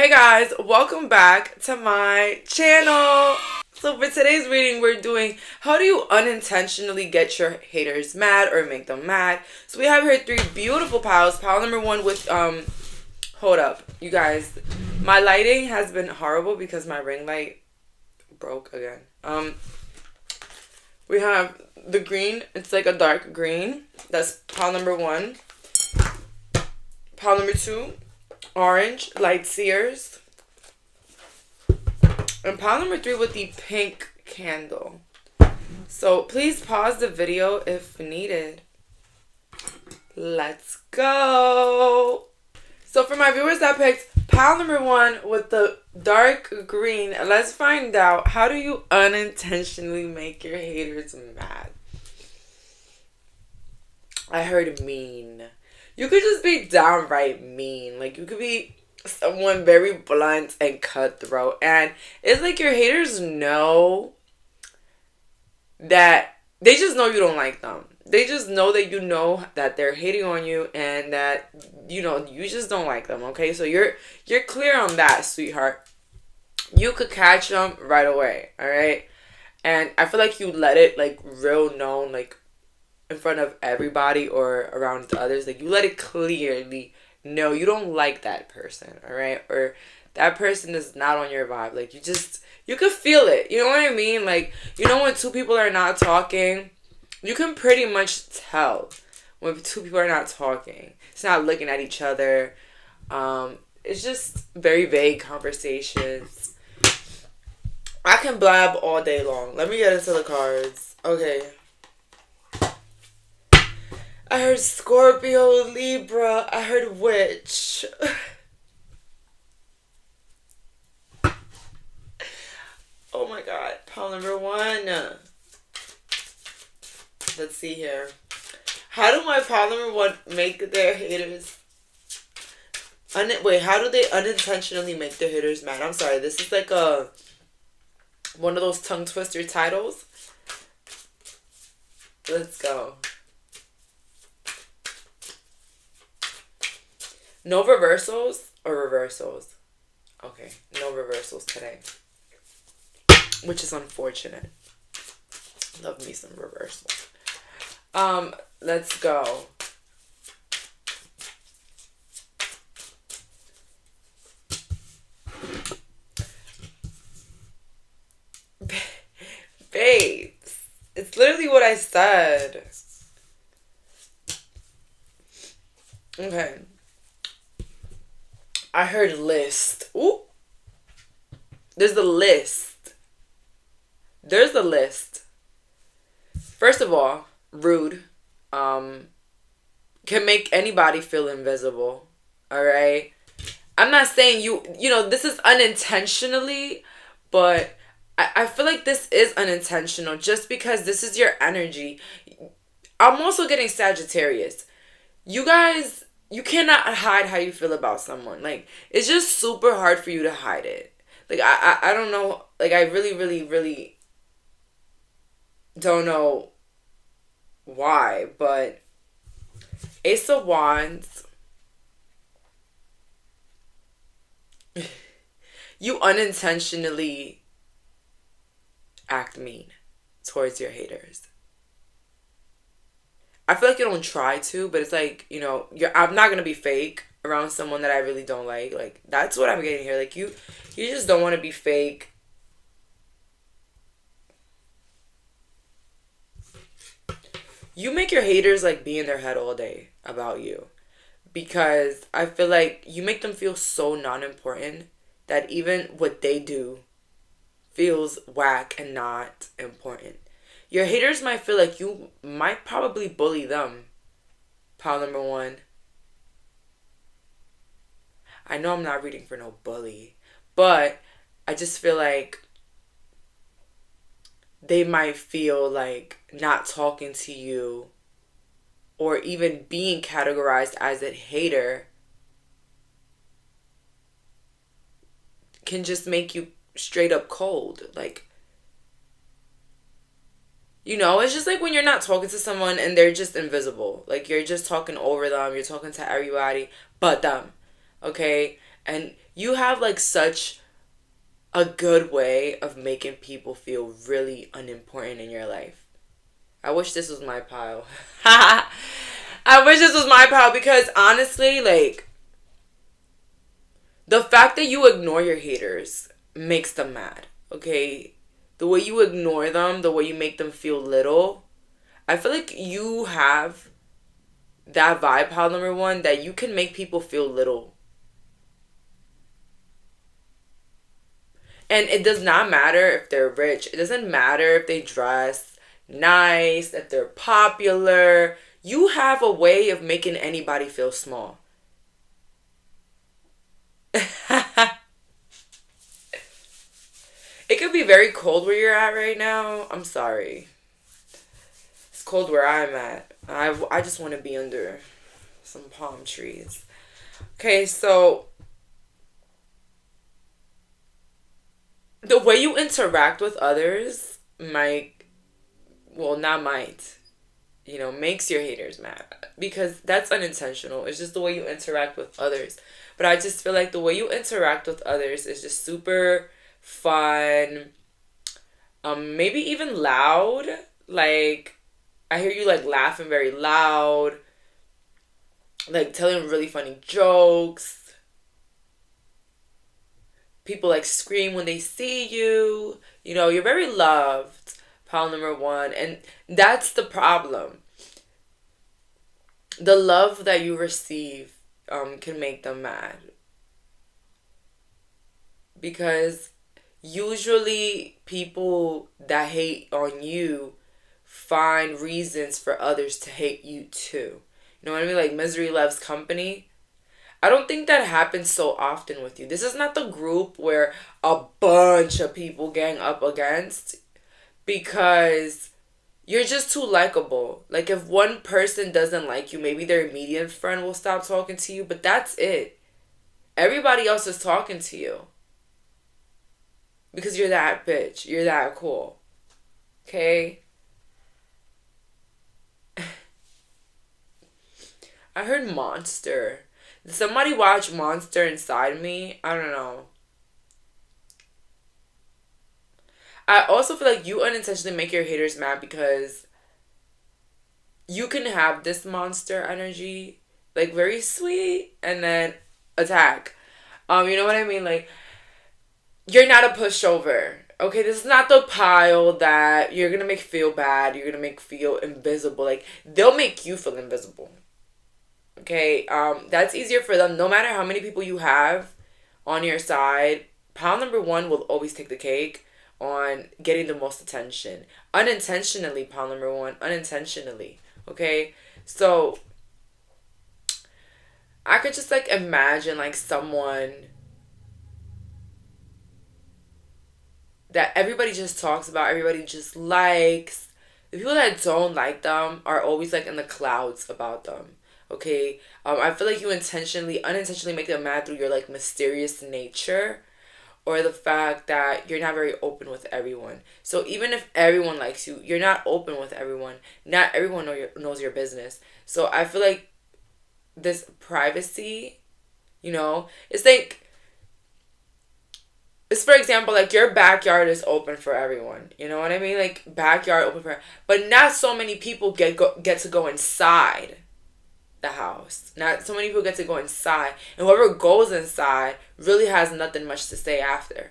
Hey guys, welcome back to my channel. So for today's reading, we're doing how do you unintentionally get your haters mad or make them mad. So we have here three beautiful piles. Pile number one with hold up, you guys. My lighting has been horrible because my ring light broke again. We have the green. It's like a dark green. That's pile number one. Pile number two, orange, light sears. And pile number three with the pink candle. So please pause the video if needed. Let's go. So for my viewers that picked pile number one with the dark green, let's find out, how do you unintentionally make your haters mad? I heard mean. You could just be downright mean. Like, you could be someone very blunt and cutthroat. And it's like your haters know that they just know you don't like them. They just know that you know that they're hating on you and that, you know, you just don't like them, okay? So you're clear on that, sweetheart. You could catch them right away, all right? And I feel like you let it, like, real known, like, in front of everybody or around others. Like, you let it clearly know you don't like that person, all right? Or that person is not on your vibe. Like, you could feel it. You know what I mean? Like, you know when two people are not talking? You can pretty much tell when two people are not talking. It's not looking at each other. It's just very vague conversations. I can blab all day long. Let me get into the cards. Okay. I heard Scorpio, Libra. I heard Witch. Oh my god. Pile number one. Let's see here. How do my pile number one make their haters... how do they unintentionally make their haters mad? I'm sorry. This is like one of those tongue twister titles. Let's go. No reversals or reversals? Okay, no reversals today. Which is unfortunate. Love me some reversals. Let's go. Babes, it's literally what I said. Okay. I heard list. Ooh. There's the list. There's the list. First of all, rude. Can make anybody feel invisible. Alright? I'm not saying you know, this is unintentionally, but I feel like this is unintentional just because this is your energy. I'm also getting Sagittarius. You guys, you cannot hide how you feel about someone. Like, it's just super hard for you to hide it. Like, I don't know. Like, I really, really, really don't know why. But Ace of Wands. You unintentionally act mean towards your haters. I feel like you don't try to, but it's like, you know, I'm not gonna be fake around someone that I really don't like. Like, that's what I'm getting here. Like, you just don't want to be fake. You make your haters, like, be in their head all day about you. Because I feel like you make them feel so non-important that even what they do feels whack and not important. Your haters might feel like you might probably bully them. Pile number one. I know I'm not reading for no bully, but I just feel like they might feel like not talking to you or even being categorized as a hater can just make you straight up cold. Like, you know, it's just like when you're not talking to someone and they're just invisible. Like, you're just talking over them. You're talking to everybody but them. Okay? And You have like such a good way of making people feel really unimportant in your life. I wish this was my pile. I wish this was my pile because honestly, like, the fact that you ignore your haters makes them mad, okay? The way you ignore them, the way you make them feel little, I feel like you have that vibe, pile number one, that you can make people feel little. And it does not matter if they're rich. It doesn't matter if they dress nice, if they're popular. You have a way of making anybody feel small. It could be very cold where you're at right now. I'm sorry. It's cold where I'm at. I just want to be under some palm trees. Okay, so the way you interact with others might, well, not might, makes your haters mad because that's unintentional. It's just the way you interact with others. But I just feel like the way you interact with others is just super fun. Maybe even loud. Like, I hear you like laughing very loud, like telling really funny jokes. People like scream when they see you. You're very loved, pile number one. And that's the problem. The love that you receive can make them mad. Because usually people that hate on you find reasons for others to hate you too. You know what I mean? Like misery loves company. I don't think that happens so often with you. This is not the group where a bunch of people gang up against because you're just too likable. Like if one person doesn't like you, maybe their immediate friend will stop talking to you, but that's it. Everybody else is talking to you because you're that bitch. You're that cool. Okay? I heard Monster. Did somebody watch Monster Inside Me? I don't know. I also feel like you unintentionally make your haters mad because you can have this monster energy, like very sweet, and then attack. You know what I mean? Like, you're not a pushover. Okay, this is not the pile that you're gonna make feel bad, you're gonna make feel invisible. Like, they'll make you feel invisible. Okay, that's easier for them. No matter how many people you have on your side, pile number one will always take the cake on getting the most attention. Unintentionally, pile number one, unintentionally. Okay, so I could just like imagine like someone that everybody just talks about, everybody just likes. The people that don't like them are always like in the clouds about them. Okay, I feel like you unintentionally make them mad through your like mysterious nature, or the fact that you're not very open with everyone. So even if everyone likes you, you're not open with everyone. Not everyone knows your business. So I feel like this privacy, it's like, it's for example, like your backyard is open for everyone. You know what I mean? Like backyard open for, but not so many people get to go inside the house. Not so many people get to go inside, and whoever goes inside really has nothing much to say after.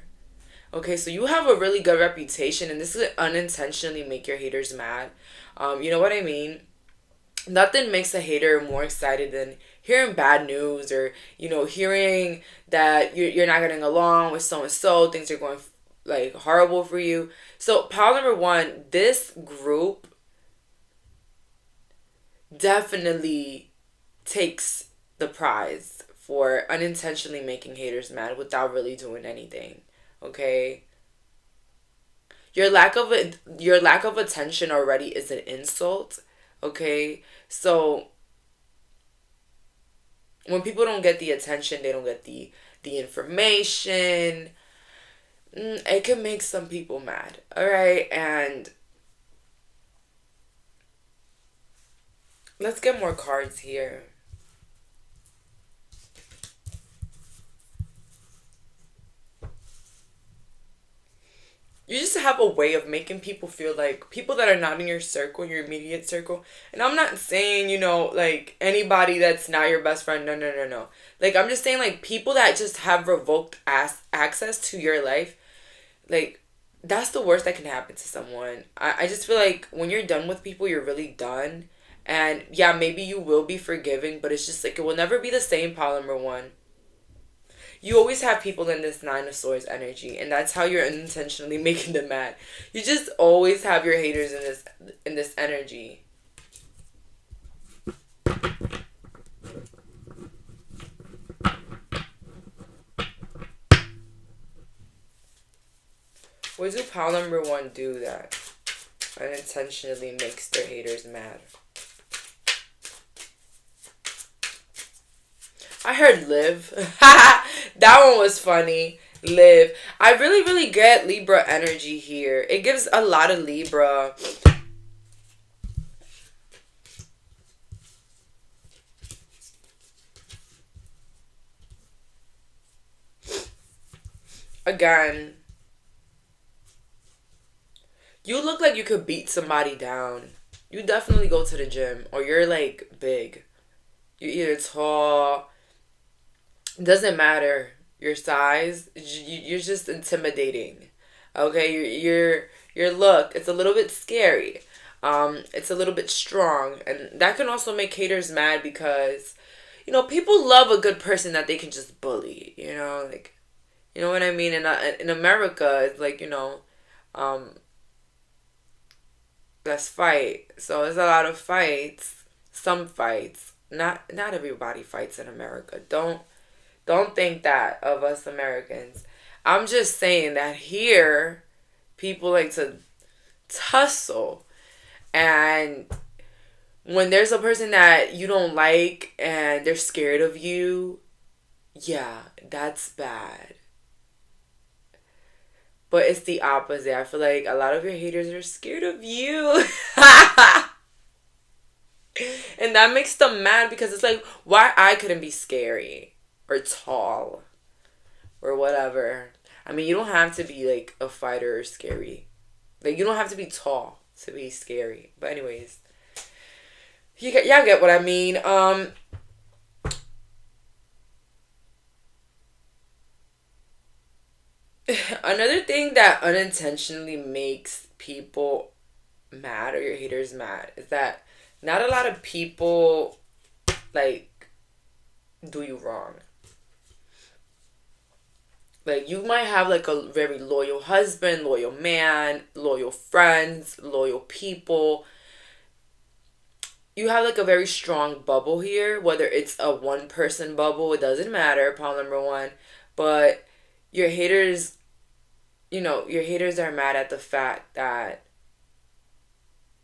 Okay, so you have a really good reputation, and this could unintentionally make your haters mad. You know what I mean? Nothing makes a hater more excited than hearing bad news, or hearing that you're not getting along with so and so, things are going like horrible for you. So pile number one, this group definitely takes the prize for unintentionally making haters mad without really doing anything. Okay, your lack of attention already is an insult. Okay, so when people don't get the attention, they don't get the information. It can make some people mad. All right, and let's get more cards here. you just have a way of making people feel like people that are not in your circle, your immediate circle. And I'm not saying, like anybody that's not your best friend. No, no, no, no. Like, I'm just saying, like, people that just have revoked access to your life. Like, that's the worst that can happen to someone. I just feel like when you're done with people, you're really done. And yeah, maybe you will be forgiving, but it's just like it will never be the same, Paul. Number one, you always have people in this Nine of Swords energy, and that's how you're unintentionally making them mad. You just always have your haters in this energy. What do Pile number one do that unintentionally makes their haters mad? I heard live. That one was funny. Live. I really, really get Libra energy here. It gives a lot of Libra. Again, you look like you could beat somebody down. You definitely go to the gym, or you're like big. You're either tall. Doesn't matter your size. You're just intimidating. Okay, your look. It's a little bit scary. It's a little bit strong, and that can also make haters mad because, people love a good person that they can just bully. Like, you know what I mean. In America, it's like um, let's fight. So there's a lot of fights. Some fights. Not everybody fights in America. Don't think that of us Americans. I'm just saying that here, people like to tussle. And when there's a person that you don't like and they're scared of you, yeah, that's bad. But it's the opposite. I feel like a lot of your haters are scared of you. And that makes them mad because it's like, why I couldn't be scary or tall or whatever. I mean, you don't have to be like a fighter or scary. Like, you don't have to be tall to be scary. But anyways, y'all get what I mean. Another thing that unintentionally makes people mad or your haters mad is that not a lot of people like do you wrong. Like, you might have like a very loyal husband, loyal man, loyal friends, loyal people. You have like a very strong bubble here, whether it's a one person bubble, it doesn't matter, problem number one. But your haters, your haters are mad at the fact that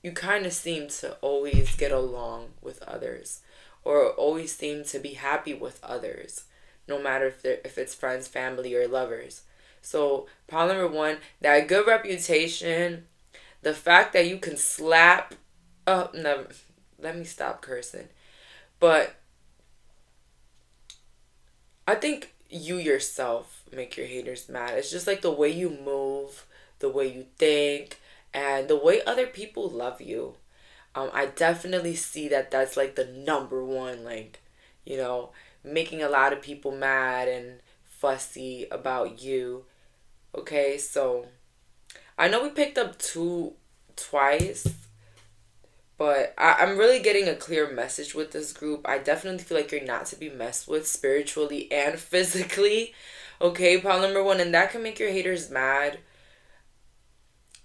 you kind of seem to always get along with others or always seem to be happy with others, no matter if it's friends, family, or lovers. So, problem number one, that good reputation, the fact that you can slap, oh, never, let me stop cursing. But I think you yourself make your haters mad. It's just like the way you move, the way you think, and the way other people love you. I definitely see that that's like the number one, like, you know, making a lot of people mad and fussy about you. Okay, so I know we picked up two twice, but I'm really getting a clear message with this group. I definitely feel like you're not to be messed with spiritually and physically. Okay, problem number one, and that can make your haters mad.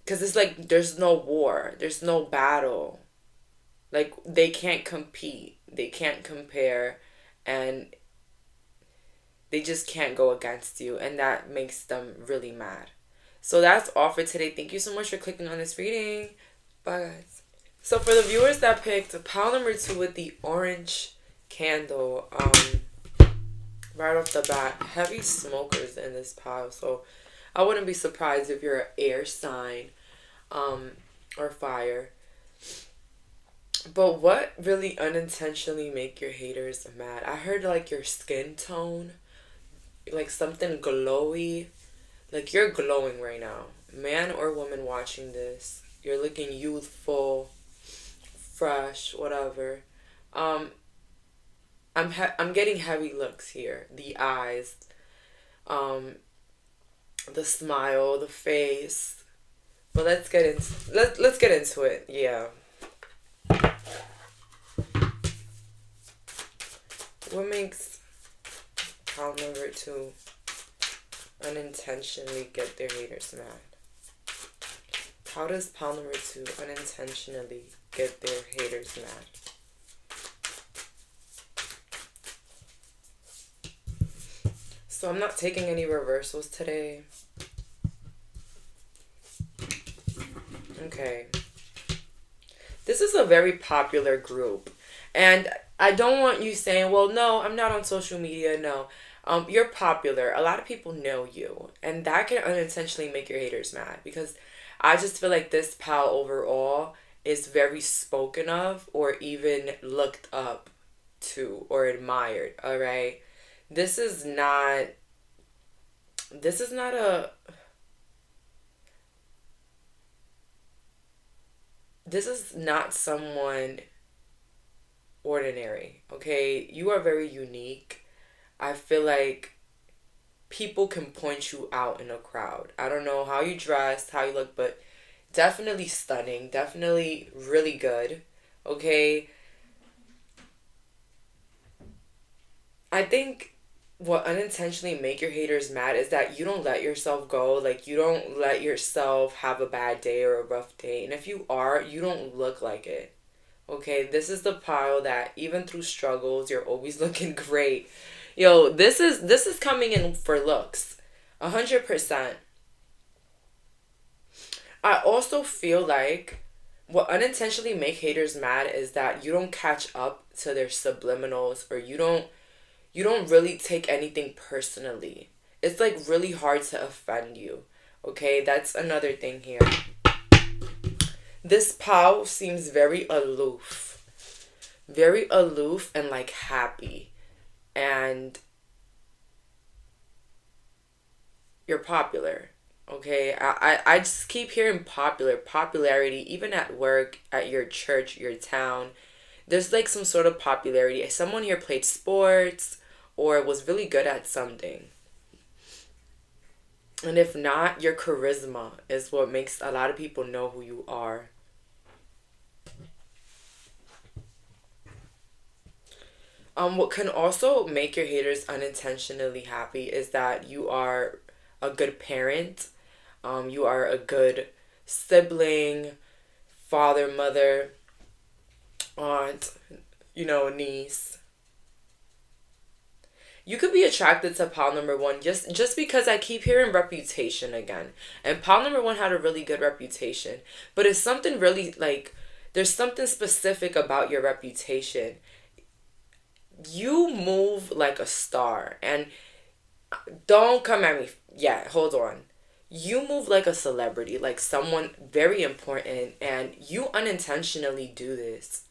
Because it's like there's no war, there's no battle. Like, they can't compete, they can't compare, and they just can't go against you. And that makes them really mad. So that's all for today. Thank you so much for clicking on this reading. Bye, guys. So for the viewers that picked pile number 2 with the orange candle, right off the bat, heavy smokers in this pile. So I wouldn't be surprised if you're an air sign, or fire. But what really unintentionally make your haters mad? I heard like your skin tone, like something glowy, Like, you're glowing right now. Man or woman watching this, you're looking youthful, fresh, whatever. Um, I'm getting heavy looks here. The eyes, um, the smile, the face. But let's get into it. Yeah. What makes pile number two unintentionally get their haters mad? How does pile number two unintentionally get their haters mad? So I'm not taking any reversals today. Okay. This is a very popular group. And I don't want you saying, well, no, I'm not on social media. No. You're popular. A lot of people know you. And that can unintentionally make your haters mad. Because I just feel like this pal overall is very spoken of or even looked up to or admired. All right. This is not. This is not a. This is not someone ordinary, okay? You are very unique. I feel like people can point you out in a crowd. I don't know how you dress, how you look, but definitely stunning, definitely really good, okay? I think what unintentionally make your haters mad is that you don't let yourself go. Like, you don't let yourself have a bad day or a rough day. And if you are, you don't look like it. Okay, this is the pile that even through struggles, you're always looking great. Yo, this is coming in for looks. 100%. I also feel like what unintentionally make haters mad is that you don't catch up to their subliminals, or you don't really take anything personally. It's like really hard to offend you. Okay, that's another thing here. This pal seems very aloof. Very aloof and like happy. And you're popular. Okay, I just keep hearing popularity, even at work, at your church, your town. There's like some sort of popularity. Someone here played sports or was really good at something. And if not, your charisma is what makes a lot of people know who you are. What can also make your haters unintentionally happy is that you are a good parent. You are a good sibling, father, mother, aunt, niece. You could be attracted to pal number one just because I keep hearing reputation again. And pal number one had a really good reputation. But it's something really like there's something specific about your reputation. You move like a star. And don't come at me. Yeah, hold on. You move like a celebrity, like someone very important, and you unintentionally do this.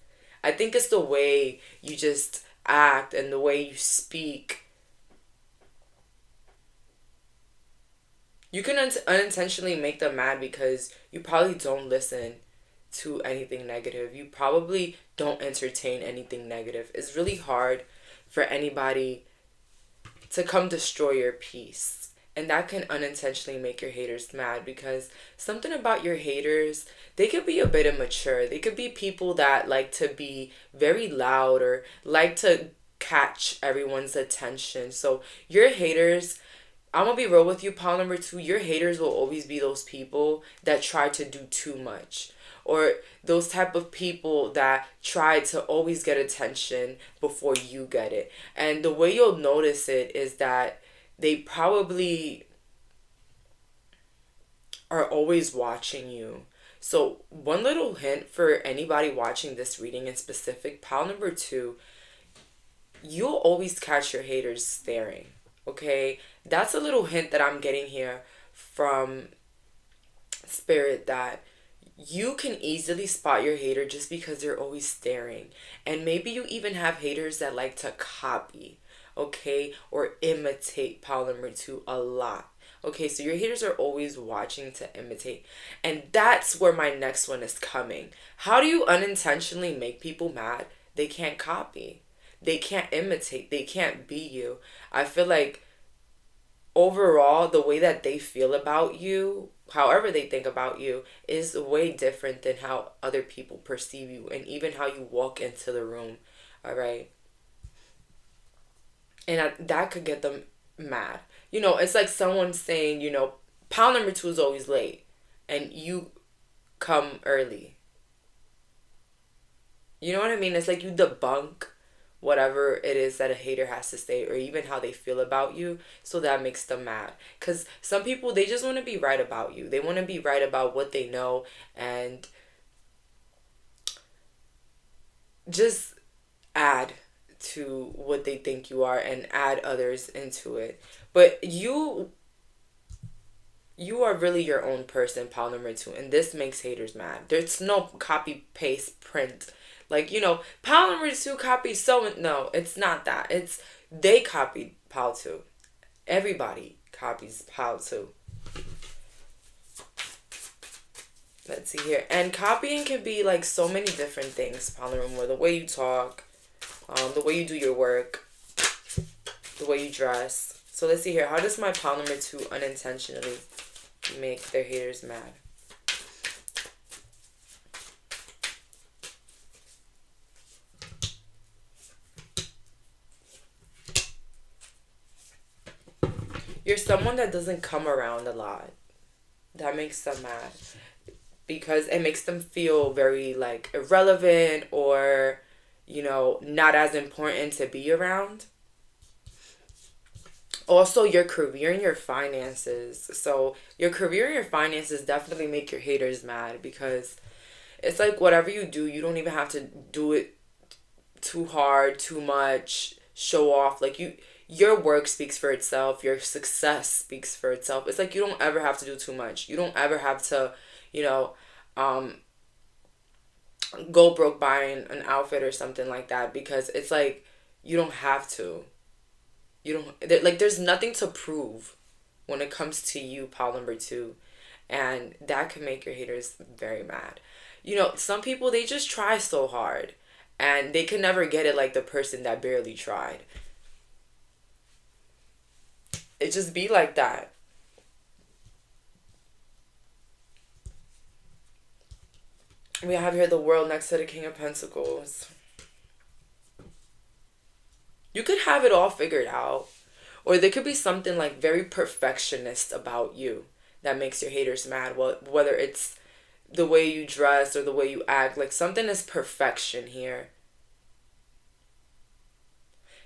I think it's the way you just act and the way you speak. You can unintentionally make them mad because you probably don't listen to anything negative. You probably don't entertain anything negative. It's really hard for anybody to come destroy your peace. And that can unintentionally make your haters mad because something about your haters, they could be a bit immature. They could be people that like to be very loud or like to catch everyone's attention. So your haters, I'm gonna be real with you, pal number two, your haters will always be those people that try to do too much. Or those type of people that try to always get attention before you get it. And the way you'll notice it is that they probably are always watching you. So one little hint for anybody watching this reading in specific, pile number two, you'll always catch your haters staring. Okay? That's a little hint that I'm getting here from spirit, that you can easily spot your hater just because they're always staring. And maybe you even have haters that like to copy, okay, or imitate pile number two a lot. Okay, so your haters are always watching to imitate. And that's where my next one is coming. How do you unintentionally make people mad? They can't copy. They can't imitate. They can't be you. I feel like overall, the way that they feel about you, however they think about you, is way different than how other people perceive you and even how you walk into the room. All right. And that could get them mad. It's like someone saying, pound number two is always late and you come early. You know what I mean? It's like you debunk whatever it is that a hater has to say or even how they feel about you, so that makes them mad. Because some people, they just want to be right about you. They want to be right about what they know and just add to what they think you are and add others into it. But you are really your own person, pal number two, and this makes haters mad. There's no copy paste print. Like, pal number two copies so. No, it's not that. It's they copied pal two. Everybody copies pal two. Let's see here. And copying can be like so many different things, pal number one. The way you talk, the way you do your work, the way you dress. So let's see here. How does my pal number two unintentionally make their haters mad? You're someone that doesn't come around a lot. That makes them mad because it makes them feel very like irrelevant or, not as important to be around. Also, your career and your finances. So, your career and your finances definitely make your haters mad because it's like whatever you do, you don't even have to do it too hard, too much, show off. Like your work speaks for itself, your success speaks for itself. It's like you don't ever have to do too much. You don't ever have to, you know, um go broke buying an outfit or something like that because it's like you don't have to. You don't there's nothing to prove when it comes to you, pal number two, and that can make your haters very mad. Some people, they just try so hard and they can never get it like the person that barely tried. It just be like that. We have here the world next to the King of Pentacles. You could have it all figured out. Or there could be something like very perfectionist about you that makes your haters mad. Well, whether it's the way you dress or the way you act, like something is perfection here.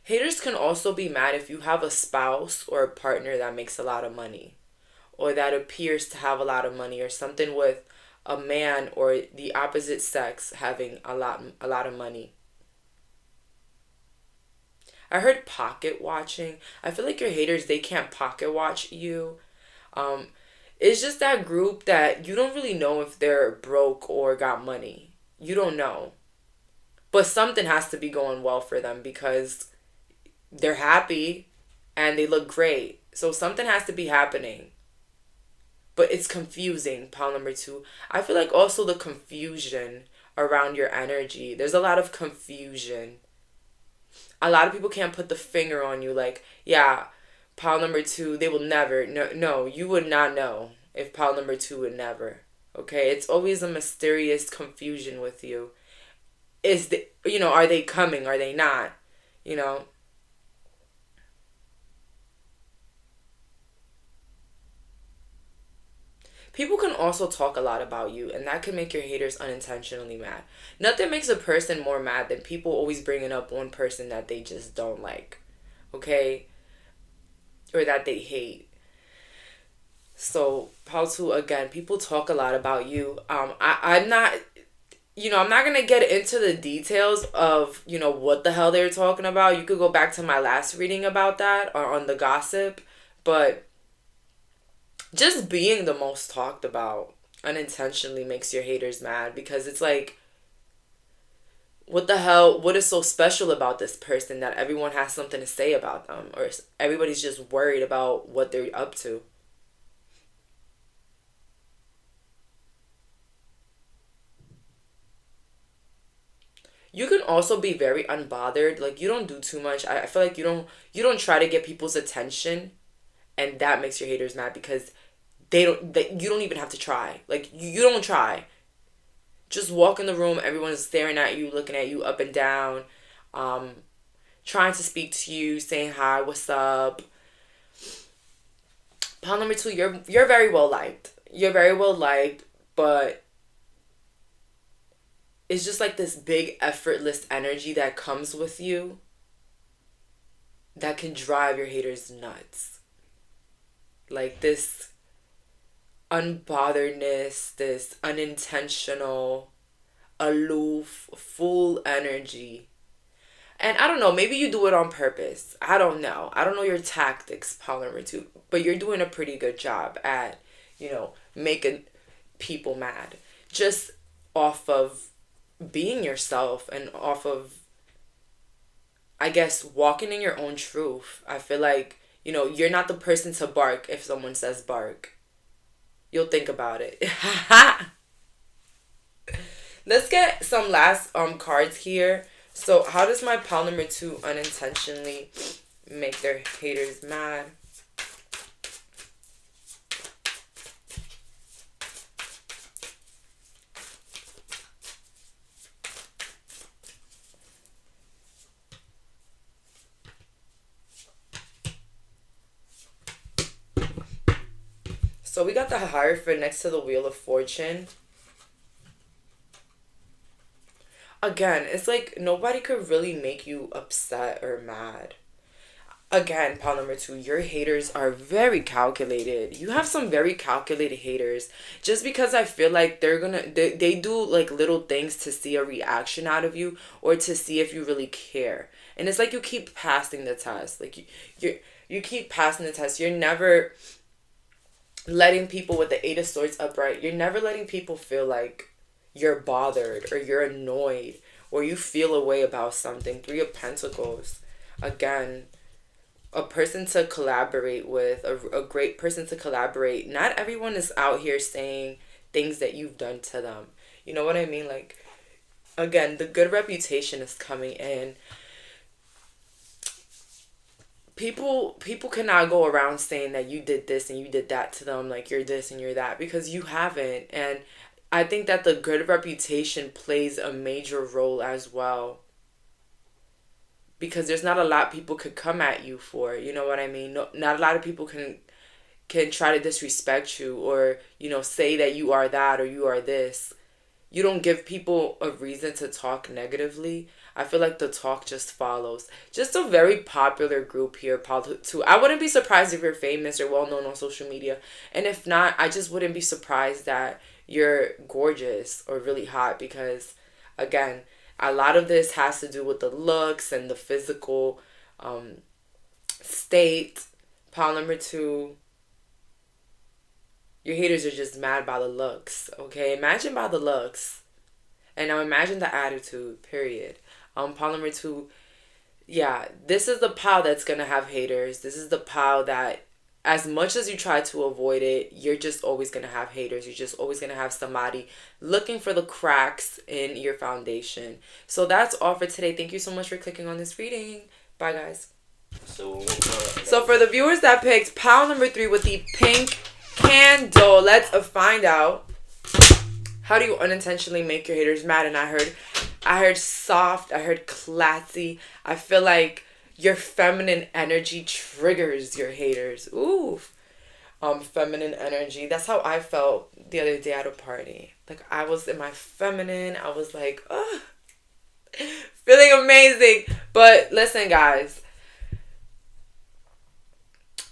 Haters can also be mad if you have a spouse or a partner that makes a lot of money or that appears to have a lot of money or something with a man or the opposite sex having a lot of money. I heard pocket watching. I feel like your haters, they can't pocket watch you. Um, it's just that group that you don't really know if they're broke or got money. You don't know. But something has to be going well for them because they're happy and they look great. So something has to be happening. But it's confusing, pile number two. I feel like also the confusion around your energy. There's a lot of confusion. A lot of people can't put the finger on you like, yeah, pile number two, they will never. No, you would not know if pile number two would never. Okay? It's always a mysterious confusion with you. Are they coming? Are they not? You know? People can also talk a lot about you, and that can make your haters unintentionally mad. Nothing makes a person more mad than people always bringing up one person that they just don't like, okay? Or that they hate. So, how to, again, people talk a lot about you. I'm not, I'm not going to get into the details of, what the hell they're talking about. You could go back to my last reading about that or on the gossip, but just being the most talked about unintentionally makes your haters mad because it's like, what the hell? What is so special about this person that everyone has something to say about them, or everybody's just worried about what they're up to? You can also be very unbothered. Like, you don't do too much. I feel like you don't try to get people's attention, and that makes your haters mad because you don't even have to try. Like, you don't try. Just walk in the room, everyone's staring at you, looking at you up and down, um, trying to speak to you, saying hi, what's up. Pile number two, you're very well liked. You're very well liked, but it's just like this big effortless energy that comes with you that can drive your haters nuts. Like this unbotheredness, this unintentional, aloof, full energy. And I don't know, maybe you do it on purpose. I don't know. I don't know your tactics, Paul number two. But you're doing a pretty good job at, making people mad. Just off of being yourself and off of, I guess, walking in your own truth. I feel like, you're not the person to bark if someone says bark. You'll think about it. Let's get some last cards here. So how does my pile number two unintentionally make their haters mad? So we got the Hierophant next to the Wheel of Fortune. Again, it's like nobody could really make you upset or mad. Again, pile number two, your haters are very calculated. You have some very calculated haters. Just because I feel like they do like little things to see a reaction out of you or to see if you really care. And it's like you keep passing the test. Like you keep passing the test. You're never letting people with the Eight of Swords upright. You're never letting people feel like you're bothered or you're annoyed or you feel a way about something. Three of Pentacles. Again, a person to collaborate with, a great person to collaborate. Not everyone is out here saying things that you've done to them. You know what I mean? Like, again, the good reputation is coming in. People cannot go around saying that you did this and you did that to them, like you're this and you're that, because you haven't. And I think that the good reputation plays a major role as well. Because there's not a lot people could come at you for, you know what I mean? No, not a lot of people can try to disrespect you or, say that you are that or you are this. You don't give people a reason to talk negatively. I feel like the talk just follows. Just a very popular group here, too. I wouldn't be surprised if you're famous or well known on social media. And if not, I just wouldn't be surprised that you're gorgeous or really hot because, again, a lot of this has to do with the looks and the physical state. Pile number two, your haters are just mad by the looks, okay? Imagine by the looks. And now imagine the attitude, period. Pile number two, yeah, this is the pile that's going to have haters. This is the pile that, as much as you try to avoid it, you're just always going to have haters. You're just always going to have somebody looking for the cracks in your foundation. So that's all for today. Thank you so much for clicking on this reading. Bye, guys. So for the viewers that picked pile number three with the pink candle, let's find out, how do you unintentionally make your haters mad? And I heard soft, I heard classy. I feel like your feminine energy triggers your haters. Ooh. Feminine energy. That's how I felt the other day at a party. Like, I was in my feminine. I was like, oh, feeling amazing. But listen, guys.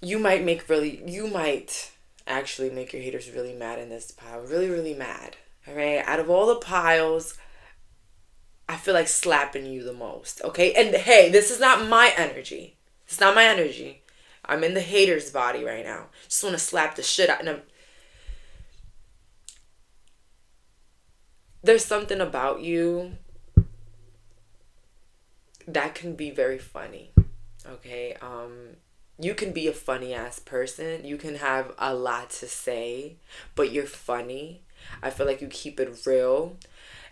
You might actually make your haters really mad in this pile. Really, really mad. All right? Out of all the piles, I feel like slapping you the most. Okay? And hey, this is not my energy. It's not my energy. I'm in the hater's body right now. Just want to slap the shit out of them. There's something about you that can be very funny. Okay? You can be a funny ass person. You can have a lot to say, but you're funny. I feel like you keep it real.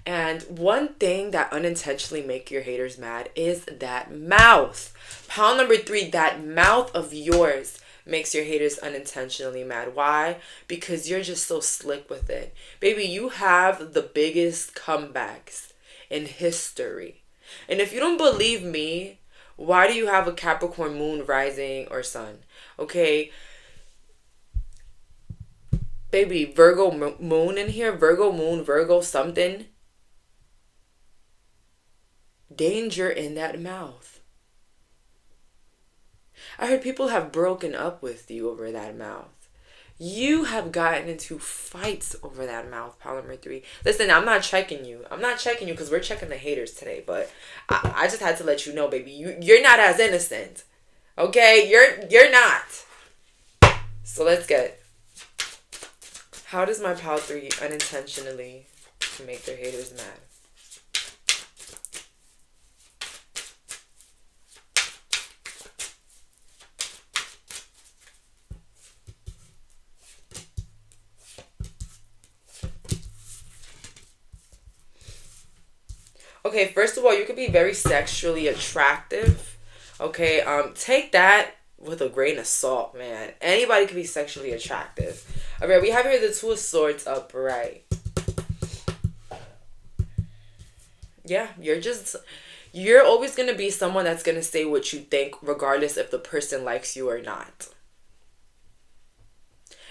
And one thing that unintentionally make your haters mad is that mouth. Pound number 3, that mouth of yours makes your haters unintentionally mad. Why? Because you're just so slick with it. Baby, you have the biggest comebacks in history. And if you don't believe me, why do you have a Capricorn moon, rising, or sun? Okay, baby, Virgo moon in here, Virgo moon, Virgo something. Danger in that mouth. I heard people have broken up with you over that mouth. You have gotten into fights over that mouth, polymer 3. Listen, I'm not checking you. I'm not checking you because we're checking the haters today. But I just had to let you know, baby. You're not as innocent. Okay? You're not. So let's get. How does my pal 3 unintentionally make their haters mad? Okay, first of all, you could be very sexually attractive. Okay, take that with a grain of salt, man. Anybody can be sexually attractive. All right, we have here the 2 of Swords upright. Yeah, you're always gonna be someone that's gonna say what you think, regardless if the person likes you or not.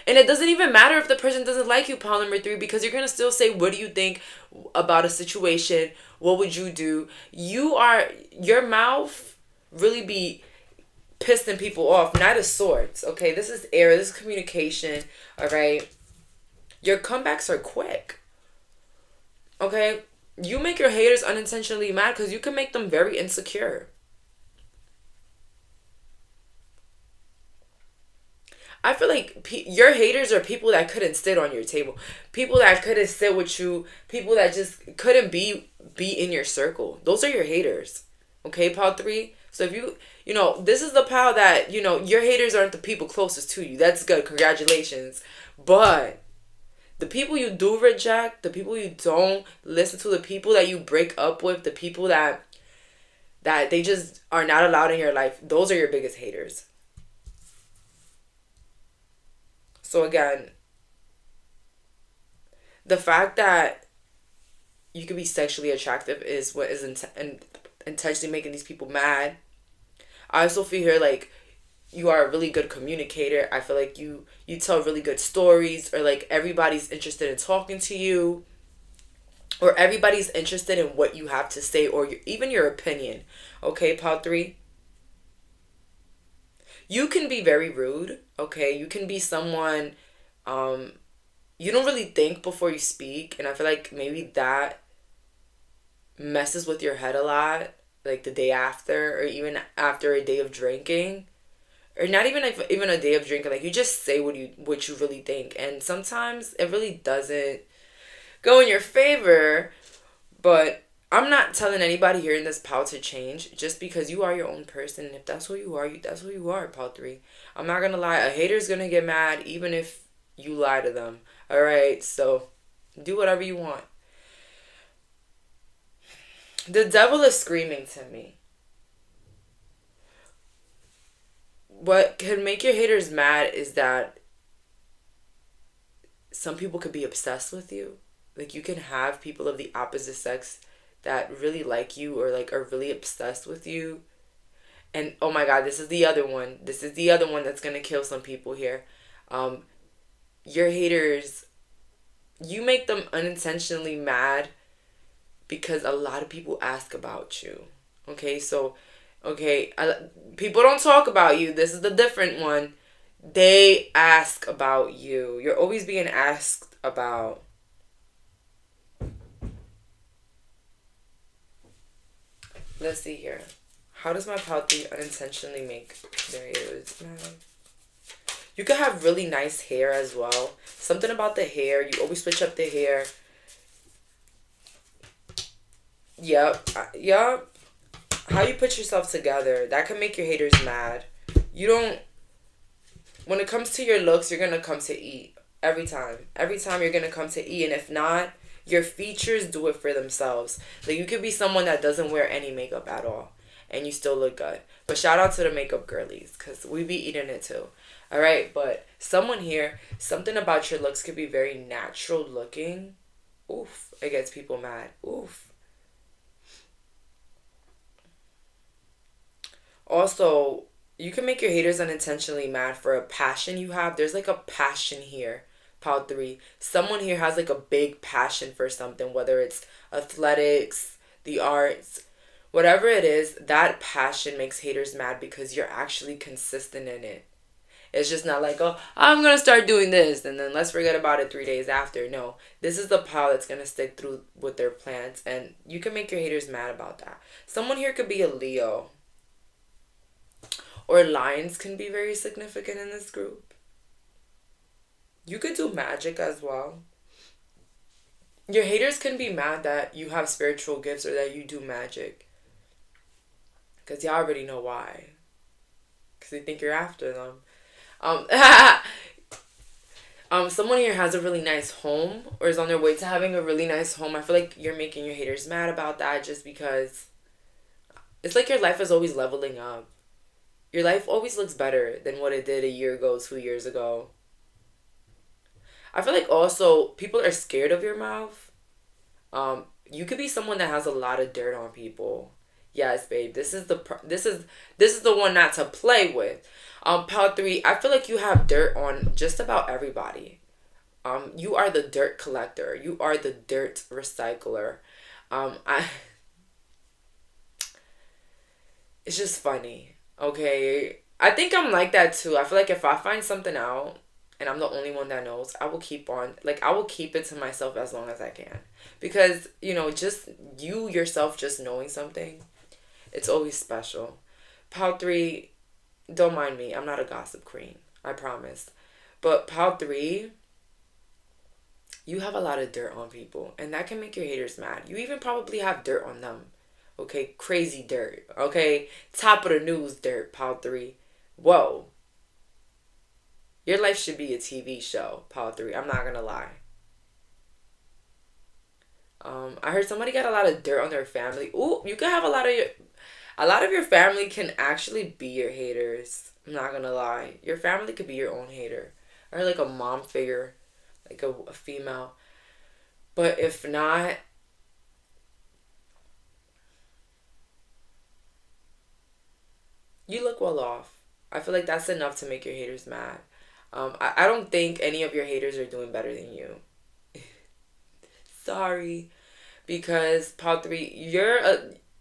And it doesn't even matter if the person doesn't like you, pal number 3, because you're going to still say, what do you think about a situation? What would you do? Your mouth really be pissing people off. Knight of Swords, okay? This is air. This is communication, all right? Your comebacks are quick, okay? You make your haters unintentionally mad because you can make them very insecure. I feel like your haters are people that couldn't sit on your table, people that couldn't sit with you, people that just couldn't be in your circle. Those are your haters. Okay, pal 3. So if this is the pal that your haters aren't the people closest to you. That's good. Congratulations. But the people you do reject, the people you don't listen to, the people that you break up with, the people that they just are not allowed in your life, those are your biggest haters. So again, the fact that you can be sexually attractive is what is intentionally making these people mad. I also feel here like you are a really good communicator. I feel like you tell really good stories, or like everybody's interested in talking to you, or everybody's interested in what you have to say, or even your opinion. Okay, pal 3? You can be very rude, okay? You can be someone, you don't really think before you speak, and I feel like maybe that messes with your head a lot, like the day after, or even after a day of drinking, or not even even a day of drinking. Like, you just say what you really think, and sometimes it really doesn't go in your favor. But I'm not telling anybody here in this pal to change, just because you are your own person. And if that's who you are, that's who you are, pal 3. I'm not gonna lie. A hater's gonna get mad even if you lie to them. All right, so do whatever you want. The devil is screaming to me. What can make your haters mad is that some people could be obsessed with you. Like, you can have people of the opposite sex that really like you, or like are really obsessed with you. And oh my god, this is the other one. This is the other one that's gonna kill some people here. Your haters, you make them unintentionally mad because a lot of people ask about you. Okay, so people don't talk about you. This is the different one. They ask about you. You're always being asked about. Let's see here. How does my pal 3 unintentionally make their haters mad? You could have really nice hair as well. Something about the hair. You always switch up the hair. Yep. Yep. How you put yourself together, that can make your haters mad. You don't... When it comes to your looks, you're going to come to eat. Every time. Every time you're going to come to eat. And if not, Your features do it for themselves. Like, you could be someone that doesn't wear any makeup at all and you still look good. But shout out to the makeup girlies, because we be eating it too. All right, but someone here, something about your looks could be very natural looking. Oof, it gets people mad. Oof. Also, you can make your haters unintentionally mad for a passion you have. There's like a passion here. Pile 3. Someone here has like a big passion for something, whether it's athletics, the arts, whatever it is, that passion makes haters mad because you're actually consistent in it. It's just not like, oh, I'm going to start doing this and then let's forget about it 3 days after. No, this is the pile that's going to stick through with their plans, and you can make your haters mad about that. Someone here could be a Leo, or lions can be very significant in this group. You could do magic as well. Your haters can be mad that you have spiritual gifts or that you do magic, because y'all already know why. Because they think you're after them. Um, Someone here has a really nice home or is on their way to having a really nice home. I feel like you're making your haters mad about that just because it's like your life is always leveling up. Your life always looks better than what it did a year ago, 2 years ago. I feel like also people are scared of your mouth. You could be someone that has a lot of dirt on people. Yes, babe. This is the one not to play with. Pile 3. I feel like you have dirt on just about everybody. You are the dirt collector. You are the dirt recycler. I. It's just funny. Okay, I think I'm like that too. I feel like if I find something out and I'm the only one that knows, I will keep on, like, I will keep it to myself as long as I can. Because, just you yourself just knowing something, it's always special. Pile 3, don't mind me. I'm not a gossip queen. I promise. But Pile 3, you have a lot of dirt on people, and that can make your haters mad. You even probably have dirt on them. Okay, crazy dirt. Okay, top of the news dirt, Pile 3. Whoa. Your life should be a TV show, Pile 3. I'm not gonna lie. I heard somebody got a lot of dirt on their family. Ooh, you can have a lot of your family can actually be your haters. I'm not gonna lie. Your family could be your own hater. Or like a mom figure, like a female. But if not, you look well off. I feel like that's enough to make your haters mad. I don't think any of your haters are doing better than you. Sorry. Because, Pile 3,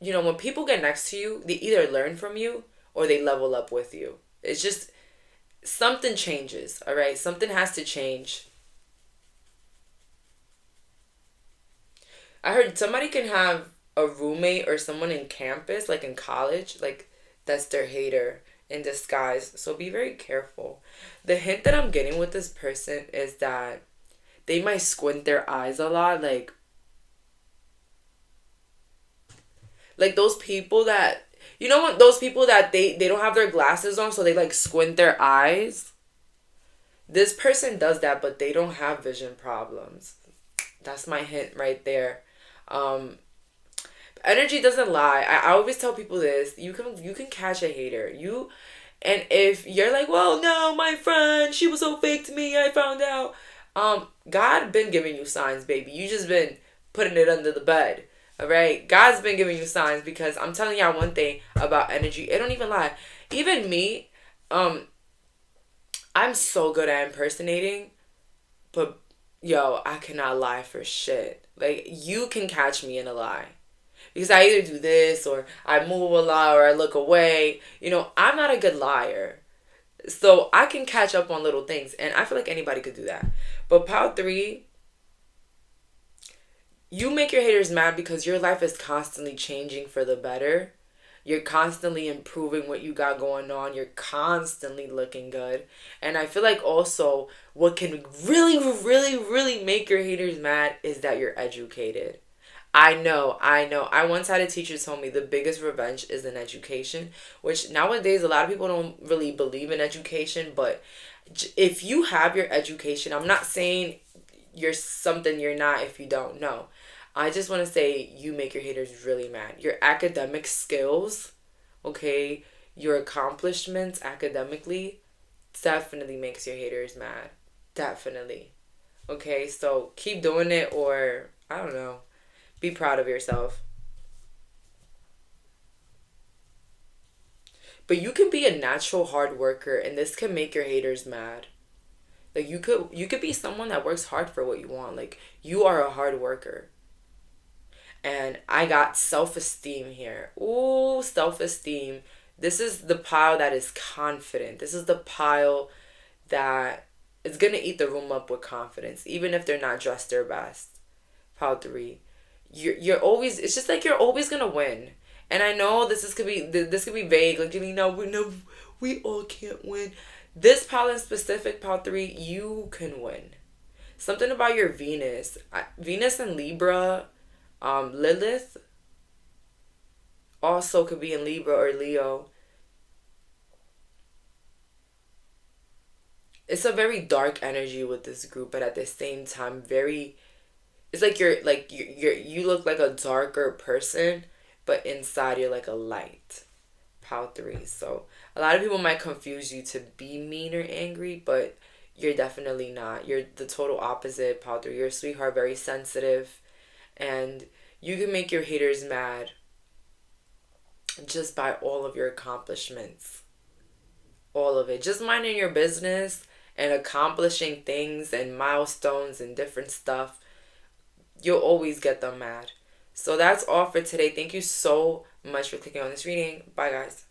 when people get next to you, they either learn from you or they level up with you. It's just, something changes, all right? Something has to change. I heard somebody can have a roommate or someone in campus, like in college, like that's their hater in disguise. So be very careful. The hint that I'm getting with this person is that they might squint their eyes a lot, like those people that what those people that they don't have their glasses on, so they like squint their eyes. This person does that, but they don't have vision problems. That's my hint right there. Um, Energy doesn't lie. I always tell people this. You can catch a hater. And if you're like, well, no, my friend, she was so fake to me, I found out. God been giving you signs, baby. You just been putting it under the bed. Alright? God's been giving you signs, because I'm telling y'all one thing about energy. It don't even lie. Even me, I'm so good at impersonating, but yo, I cannot lie for shit. Like, you can catch me in a lie. Because I either do this, or I move a lot, or I look away. I'm not a good liar. So I can catch up on little things. And I feel like anybody could do that. But Pile 3, you make your haters mad because your life is constantly changing for the better. You're constantly improving what you got going on. You're constantly looking good. And I feel like also what can really, really, really make your haters mad is that you're educated. I know. I once had a teacher tell me the biggest revenge is in education, which nowadays a lot of people don't really believe in education, but if you have your education, I'm not saying you're something you're not if you don't know. I just want to say you make your haters really mad. Your academic skills, okay, your accomplishments academically definitely makes your haters mad. Definitely. Okay, so keep doing it, or I don't know, be proud of yourself. But you can be a natural hard worker, and this can make your haters mad. Like you could be someone that works hard for what you want. Like you are a hard worker. And I got self-esteem here. Ooh, self-esteem. This is the pile that is confident. This is the pile that is gonna eat the room up with confidence, even if they're not dressed their best. Pile three. You're always, it's just like you're always gonna win. And I know this could be vague, like, you know, we all can't win. This pile in specific, pile three, you can win. Something about your Venus and Libra, Lilith also could be in Libra or Leo. It's a very dark energy with this group, but at the same time, very. It's like you look like a darker person, but inside you're like a light. Power three. So a lot of people might confuse you to be mean or angry, but you're definitely not. You're the total opposite. Power three. You're a sweetheart, very sensitive, and you can make your haters mad just by all of your accomplishments. All of it. Just minding your business and accomplishing things and milestones and different stuff, you'll always get them mad. So that's all for today. Thank you so much for clicking on this reading. Bye, guys.